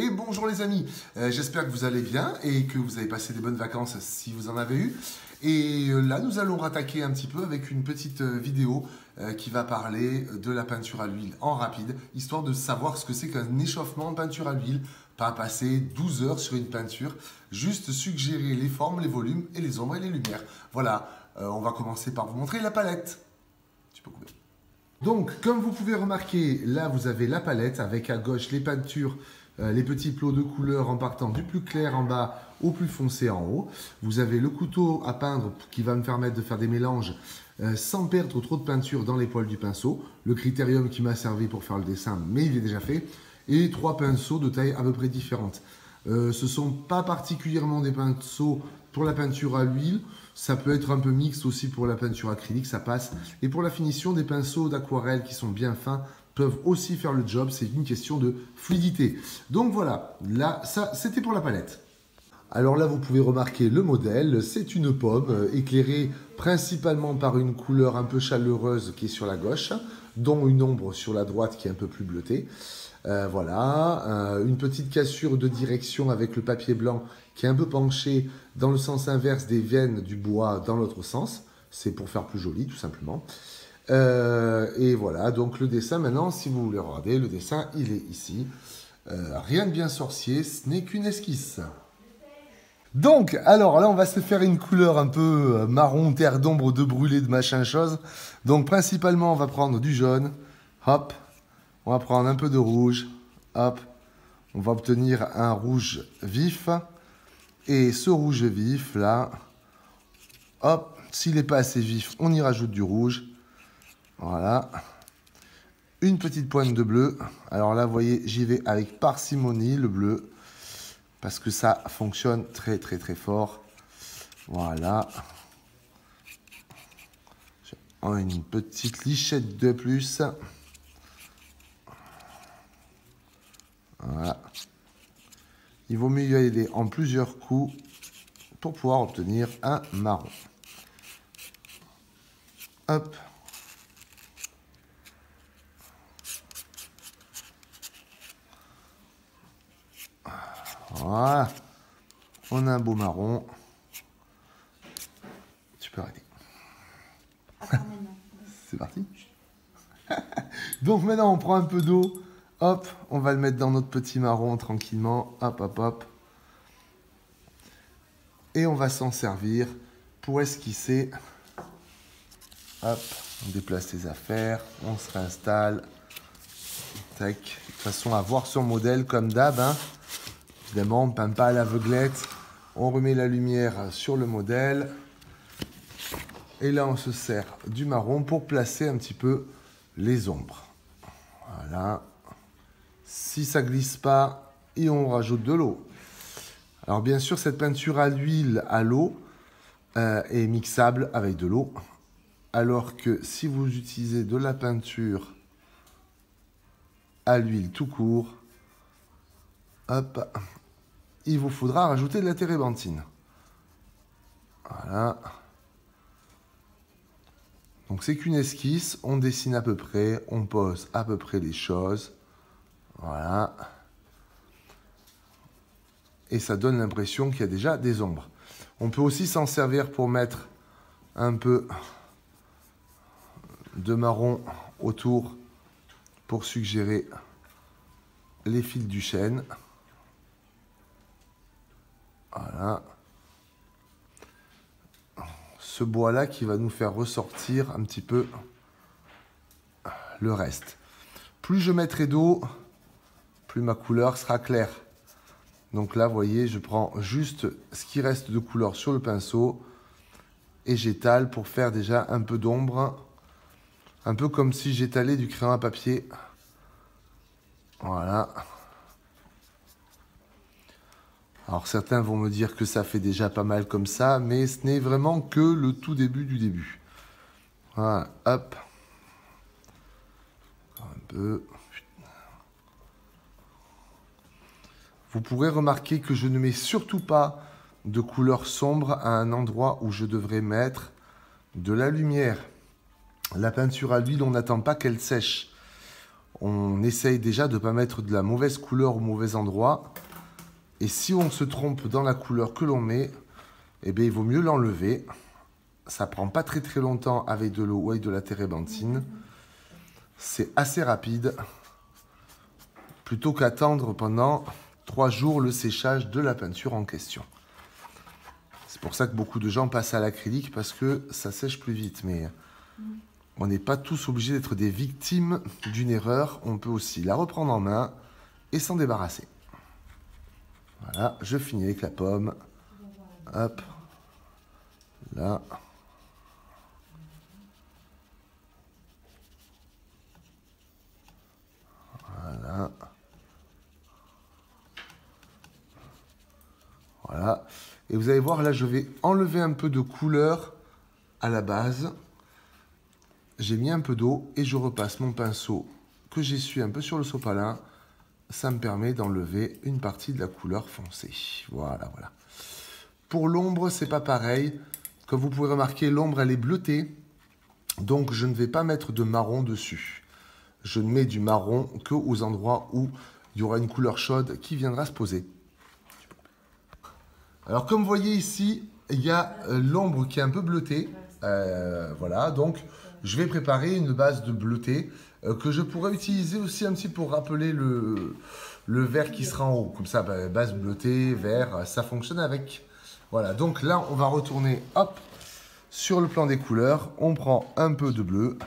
Et bonjour les amis, j'espère que vous allez bien et que vous avez passé des bonnes vacances si vous en avez eu. Et là nous allons rattaquer un petit peu avec une petite vidéo qui va parler de la peinture à l'huile en rapide, histoire de savoir ce que c'est qu'un échauffement de peinture à l'huile, pas passer 12 heures sur une peinture, juste suggérer les formes, les volumes et les ombres et les lumières. Voilà, on va commencer par vous montrer la palette. Tu peux couper. Donc, comme vous pouvez remarquer, là, vous avez la palette avec à gauche les peintures, les petits plots de couleurs en partant du plus clair en bas au plus foncé en haut. Vous avez le couteau à peindre qui va me permettre de faire des mélanges sans perdre trop de peinture dans les poils du pinceau. Le critérium qui m'a servi pour faire le dessin, mais il est déjà fait. Et 3 pinceaux de taille à peu près différentes. Ce ne sont pas particulièrement des pinceaux pour la peinture à l'huile. Ça peut être un peu mixte aussi pour la peinture acrylique, ça passe. Et pour la finition, des pinceaux d'aquarelle qui sont bien fins peuvent aussi faire le job. C'est une question de fluidité. Donc voilà, là, ça, c'était pour la palette. Alors là, vous pouvez remarquer le modèle. C'est une pomme éclairée principalement par une couleur un peu chaleureuse qui est sur la gauche, dont une ombre sur la droite qui est un peu plus bleutée. Voilà, une petite cassure de direction avec le papier blanc qui est un peu penché dans le sens inverse des veines du bois dans l'autre sens. C'est pour faire plus joli, tout simplement. Et voilà, donc le dessin maintenant, si vous voulez regarder, le dessin, il est ici. Rien de bien sorcier, ce n'est qu'une esquisse. Donc, alors là, on va se faire une couleur un peu marron, terre d'ombre, de brûlé, de machin chose. Donc, principalement, on va prendre du jaune. Hop. On va prendre un peu de rouge. Hop. On va obtenir un rouge vif. Et ce rouge vif, là, hop, s'il n'est pas assez vif, on y rajoute du rouge. Voilà. Une petite pointe de bleu. Alors là, vous voyez, j'y vais avec parcimonie, le bleu. Parce que ça fonctionne très, très, très fort. Voilà. Une petite lichette de plus. Voilà. Il vaut mieux y aller en plusieurs coups pour pouvoir obtenir un marron. Hop. Voilà. On a un beau marron. Tu peux arrêter. C'est parti. Donc maintenant, on prend un peu d'eau. Hop, on va le mettre dans notre petit marron tranquillement. Hop, hop, hop. Et on va s'en servir pour esquisser. Hop, on déplace les affaires. On se réinstalle. Tac. De toute façon, à voir sur modèle comme d'hab. Hein. Évidemment, on ne peint pas à l'aveuglette. On remet la lumière sur le modèle. Et là, on se sert du marron pour placer un petit peu les ombres. Voilà. Si ça ne glisse pas, et on rajoute de l'eau. Alors bien sûr, cette peinture à l'huile, à l'eau, est mixable avec de l'eau. Alors que si vous utilisez de la peinture à l'huile tout court, hop, il vous faudra rajouter de la térébenthine. Voilà. Donc c'est qu'une esquisse, on dessine à peu près, on pose à peu près les choses. Voilà. Et ça donne l'impression qu'il y a déjà des ombres. On peut aussi s'en servir pour mettre un peu de marron autour pour suggérer les fils du chêne. Voilà. Ce bois-là qui va nous faire ressortir un petit peu le reste. Plus je mettrai d'eau, plus ma couleur sera claire. Donc là, vous voyez, je prends juste ce qui reste de couleur sur le pinceau et j'étale pour faire déjà un peu d'ombre. Un peu comme si j'étalais du crayon à papier. Voilà. Alors certains vont me dire que ça fait déjà pas mal comme ça, mais ce n'est vraiment que le tout début du début. Voilà, hop. Un peu. Vous pourrez remarquer que je ne mets surtout pas de couleur sombre à un endroit où je devrais mettre de la lumière. La peinture à l'huile, on n'attend pas qu'elle sèche. on essaye déjà de ne pas mettre de la mauvaise couleur au mauvais endroit. Et si on se trompe dans la couleur que l'on met, eh bien, il vaut mieux l'enlever. Ça prend pas très très longtemps avec de l'eau ou avec de la térébenthine. C'est assez rapide. Plutôt qu'attendre pendant 3 jours le séchage de la peinture en question. C'est pour ça que beaucoup de gens passent à l'acrylique parce que ça sèche plus vite. Mais on n'est pas tous obligés d'être des victimes d'une erreur. On peut aussi la reprendre en main et s'en débarrasser. Voilà, je finis avec la pomme. Hop. Là. Voilà. Voilà. Et vous allez voir, là, je vais enlever un peu de couleur à la base. J'ai mis un peu d'eau et je repasse mon pinceau que j'essuie un peu sur le sopalin. Ça me permet d'enlever une partie de la couleur foncée. Voilà, voilà. Pour l'ombre, c'est pas pareil. Comme vous pouvez remarquer, l'ombre, elle est bleutée. Donc, je ne vais pas mettre de marron dessus. Je ne mets du marron qu'aux endroits où il y aura une couleur chaude qui viendra se poser. Alors, comme vous voyez ici, il y a l'ombre qui est un peu bleutée. Voilà, donc je vais préparer une base de bleuté que je pourrais utiliser aussi un petit pour rappeler le vert qui sera en haut. Comme ça, base bleutée, vert, ça fonctionne avec. Voilà, donc là, on va retourner, hop, sur le plan des couleurs. On prend un peu de bleu.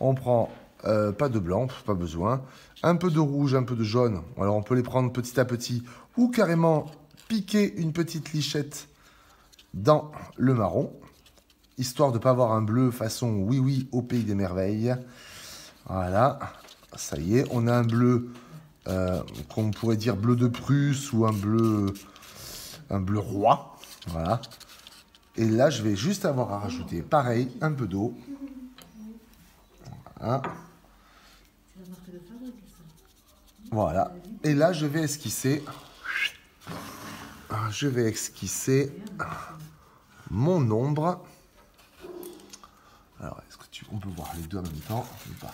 On prend pas de blanc, pas besoin. Un peu de rouge, un peu de jaune. Alors, on peut les prendre petit à petit ou carrément piquer une petite lichette dans le marron, histoire de ne pas avoir un bleu façon oui oui au pays des merveilles. Voilà, ça y est, on a un bleu qu'on pourrait dire bleu de Prusse ou un bleu roi. Voilà. Et là, je vais juste avoir à rajouter, pareil, un peu d'eau. Voilà. Voilà. Et là, je vais esquisser. Je vais esquisser mon ombre. Alors, est-ce que on peut voir les deux en même temps ou pas?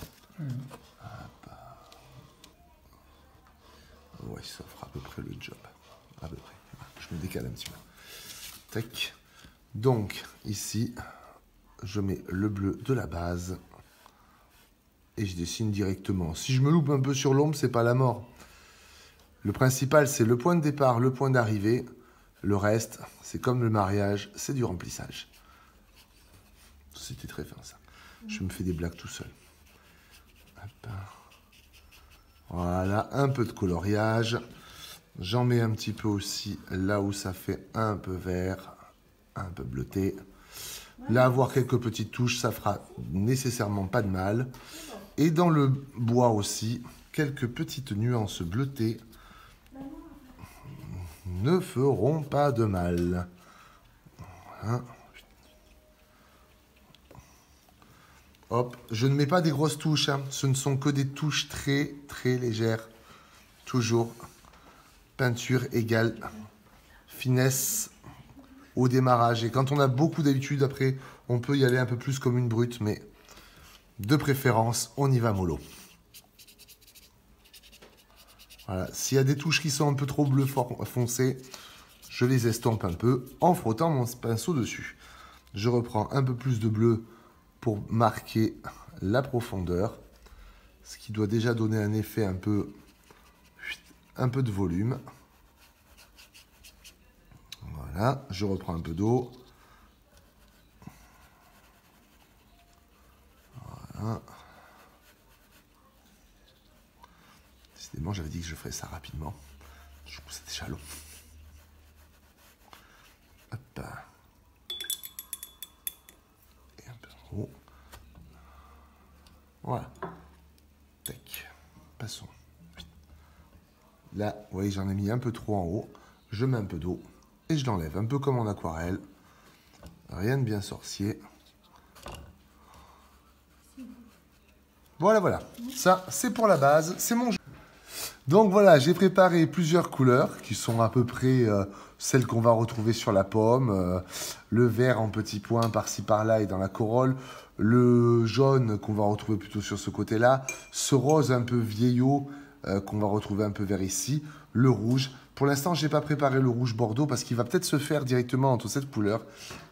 Oui, ça fera à peu près le job. À peu près. Je me décale un petit peu. Tac. Donc, ici, je mets le bleu de la base et je dessine directement. Si je me loupe un peu sur l'ombre, c'est pas la mort. Le principal, c'est le point de départ, le point d'arrivée. Le reste, c'est comme le mariage, c'est du remplissage. C'était très fin, ça. Je me fais des blagues tout seul. Hop. Voilà, un peu de coloriage. J'en mets un petit peu aussi là où ça fait un peu vert, un peu bleuté. Là, avoir quelques petites touches, ça fera nécessairement pas de mal. Et dans le bois aussi, quelques petites nuances bleutées ne feront pas de mal. Voilà. Hop, je ne mets pas des grosses touches, hein. Ce ne sont que des touches très très légères. Toujours peinture égale finesse au démarrage. Et quand on a beaucoup d'habitude, après, on peut y aller un peu plus comme une brute, mais de préférence, on y va mollo. Voilà. S'il y a des touches qui sont un peu trop bleu foncé, je les estompe un peu en frottant mon pinceau dessus. Je reprends un peu plus de bleu pour marquer la profondeur, ce qui doit déjà donner un effet un peu de volume. Voilà, je reprends un peu d'eau. Voilà. Décidément, j'avais dit que je ferais ça rapidement. Du coup, c'est déjà long. Hop. Et un peu en haut. Voilà. Tac. Passons. Là, vous voyez, j'en ai mis un peu trop en haut. Je mets un peu d'eau et je l'enlève. Un peu comme en aquarelle. Rien de bien sorcier. Voilà, voilà. Ça, c'est pour la base. C'est mon jeu. Donc voilà, j'ai préparé plusieurs couleurs qui sont à peu près celle qu'on va retrouver sur la pomme, le vert en petits points par-ci par-là et dans la corolle, le jaune qu'on va retrouver plutôt sur ce côté-là, ce rose un peu vieillot qu'on va retrouver un peu vers ici, le rouge. Pour l'instant, je n'ai pas préparé le rouge bordeaux parce qu'il va peut-être se faire directement entre cette couleur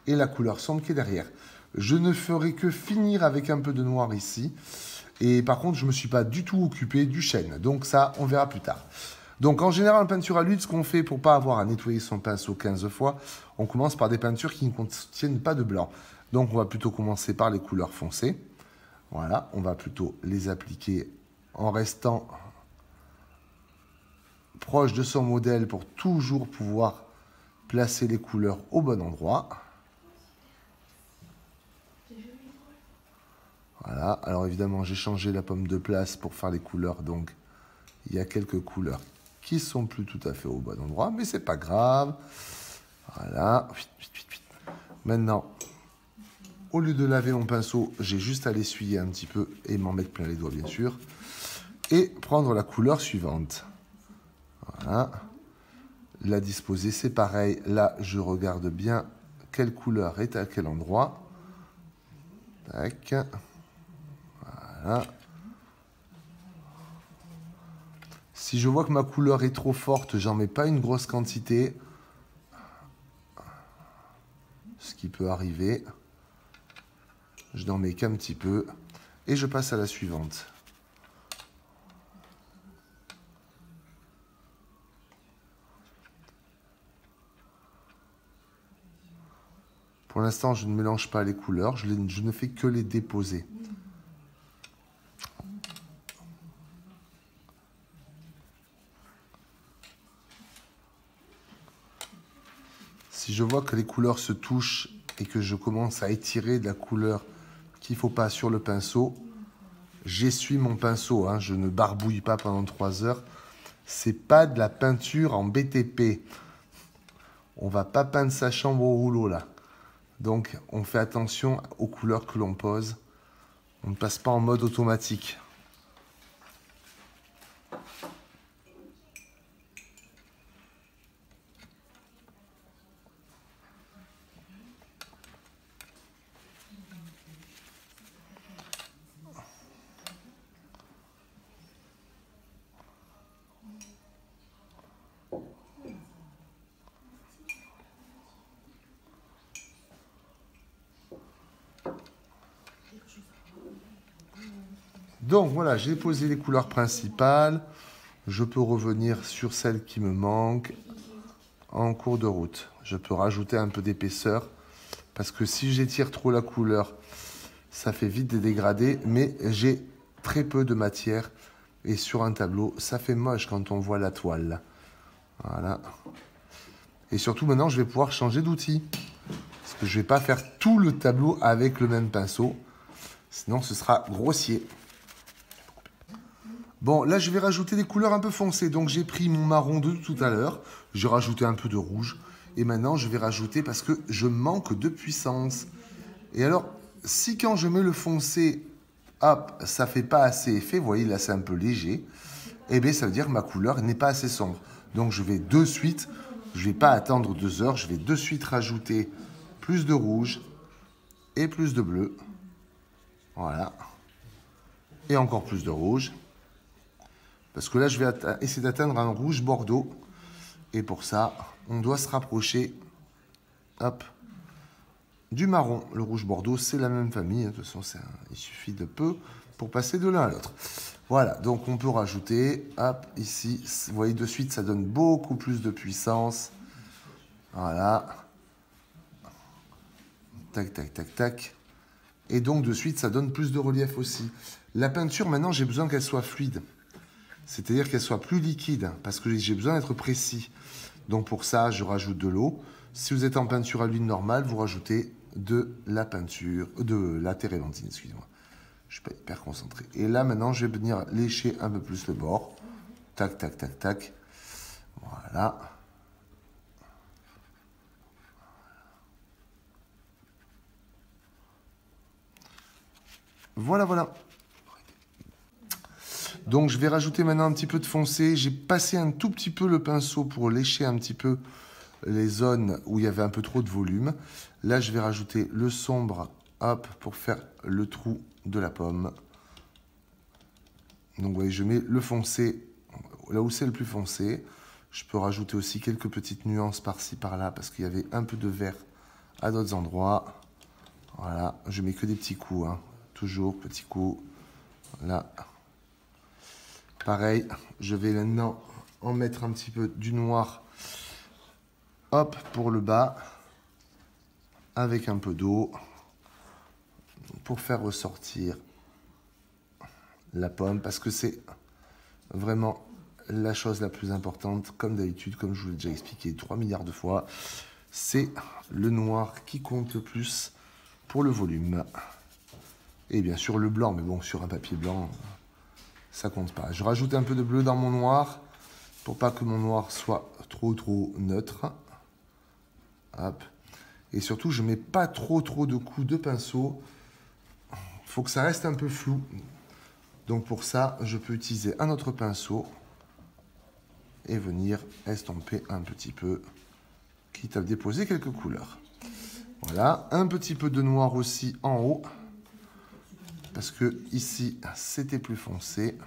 et la couleur sombre qui est derrière. Je ne ferai que finir avec un peu de noir ici. Et par contre, je ne me suis pas du tout occupé du chêne. Donc ça, on verra plus tard. Donc en général, en peinture à l'huile, ce qu'on fait pour ne pas avoir à nettoyer son pinceau 15 fois, on commence par des peintures qui ne contiennent pas de blanc. Donc on va plutôt commencer par les couleurs foncées. Voilà, on va plutôt les appliquer en restant proche de son modèle pour toujours pouvoir placer les couleurs au bon endroit. Voilà, alors évidemment j'ai changé la pomme de place pour faire les couleurs, donc il y a quelques couleurs qui sont plus tout à fait au bon endroit, mais c'est pas grave. Voilà, maintenant, au lieu de laver mon pinceau, j'ai juste à l'essuyer un petit peu et m'en mettre plein les doigts bien sûr, et prendre la couleur suivante. Voilà, la disposer c'est pareil, là je regarde bien quelle couleur est à quel endroit. Tac. Voilà. Si je vois que ma couleur est trop forte, j'en mets pas une grosse quantité. Ce qui peut arriver. Je n'en mets qu'un petit peu. Et je passe à la suivante. Pour l'instant, je ne mélange pas les couleurs. Je ne fais que les déposer. Si je vois que les couleurs se touchent et que je commence à étirer de la couleur qu'il ne faut pas sur le pinceau, j'essuie mon pinceau. Hein, je ne barbouille pas pendant 3 heures. C'est pas de la peinture en BTP. On va pas peindre sa chambre au rouleau là. Donc on fait attention aux couleurs que l'on pose. On ne passe pas en mode automatique. Donc voilà, j'ai posé les couleurs principales. Je peux revenir sur celles qui me manquent en cours de route. Je peux rajouter un peu d'épaisseur parce que si j'étire trop la couleur, ça fait vite des dégradés, mais j'ai très peu de matière et sur un tableau, ça fait moche quand on voit la toile. Voilà. Et surtout maintenant, je vais pouvoir changer d'outil parce que je ne vais pas faire tout le tableau avec le même pinceau, sinon ce sera grossier. Bon, là, je vais rajouter des couleurs un peu foncées. Donc, j'ai pris mon marron de tout à l'heure. J'ai rajouté un peu de rouge. Et maintenant, je vais rajouter parce que je manque de puissance. Et alors, si quand je mets le foncé, hop, ça ne fait pas assez effet, vous voyez, là, c'est un peu léger, eh bien, ça veut dire que ma couleur n'est pas assez sombre. Donc, je vais de suite, je ne vais pas attendre 2 heures, je vais de suite rajouter plus de rouge et plus de bleu. Voilà. Et encore plus de rouge. Parce que là, je vais essayer d'atteindre un rouge bordeaux. Et pour ça, on doit se rapprocher hop, du marron. Le rouge bordeaux, c'est la même famille. De toute façon, il suffit de peu pour passer de l'un à l'autre. Voilà, donc on peut rajouter, hop, ici. Vous voyez, de suite, ça donne beaucoup plus de puissance. Voilà. Tac, tac, tac, tac. Et donc, de suite, ça donne plus de relief aussi. La peinture, maintenant, j'ai besoin qu'elle soit fluide. C'est-à-dire qu'elle soit plus liquide, parce que j'ai besoin d'être précis. Donc pour ça, je rajoute de l'eau. Si vous êtes en peinture à l'huile normale, vous rajoutez de la peinture, de la térébenthine, excusez-moi. Je ne suis pas hyper concentré. Et là, maintenant, je vais venir lécher un peu plus le bord. Tac, tac, tac, tac. Voilà. Voilà, voilà. Donc, je vais rajouter maintenant un petit peu de foncé. J'ai passé un tout petit peu le pinceau pour lécher un petit peu les zones où il y avait un peu trop de volume. Là, je vais rajouter le sombre, hop, pour faire le trou de la pomme. Donc, vous voyez, je mets le foncé là où c'est le plus foncé. Je peux rajouter aussi quelques petites nuances par-ci, par-là, parce qu'il y avait un peu de vert à d'autres endroits. Voilà, je mets que des petits coups, hein. Toujours petits coups. Là. Pareil, je vais maintenant en mettre un petit peu du noir. Hop, pour le bas. Avec un peu d'eau. Pour faire ressortir la pomme, parce que c'est vraiment la chose la plus importante, comme d'habitude, comme je vous l'ai déjà expliqué 3 milliards de fois, c'est le noir qui compte le plus pour le volume. Et bien sûr le blanc, mais bon, sur un papier blanc, ça compte pas. Je rajoute un peu de bleu dans mon noir, pour pas que mon noir soit trop neutre. Hop. Et surtout, je mets pas trop de coups de pinceau. Il faut que ça reste un peu flou. Donc pour ça, je peux utiliser un autre pinceau et venir estomper un petit peu, quitte à déposer quelques couleurs. Voilà, un petit peu de noir aussi en haut, parce que ici, c'était plus foncé.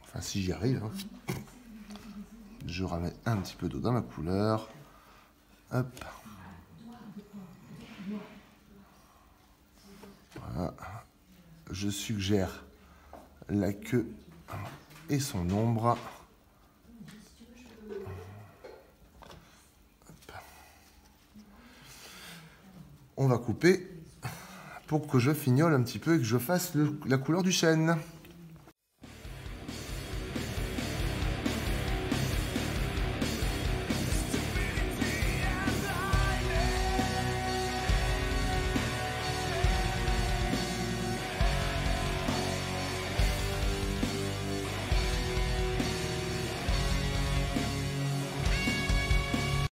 Enfin, si j'y arrive, hein. Je ramène un petit peu d'eau dans ma couleur. Hop. Voilà. Je suggère la queue et son ombre. On va couper pour que je fignole un petit peu et que je fasse la couleur du chêne.